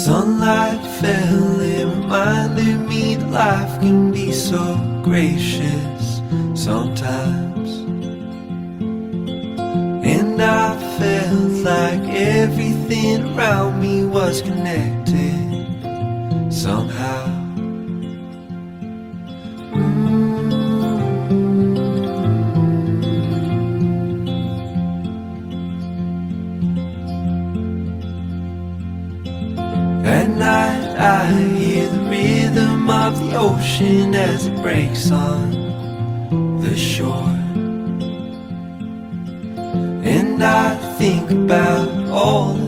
Sunlight fell, it reminded me that life can be so gracious sometimes. And I felt like everything around me was connected somehow. At night I hear the rhythm of the ocean as it breaks on the shore. And I think about all the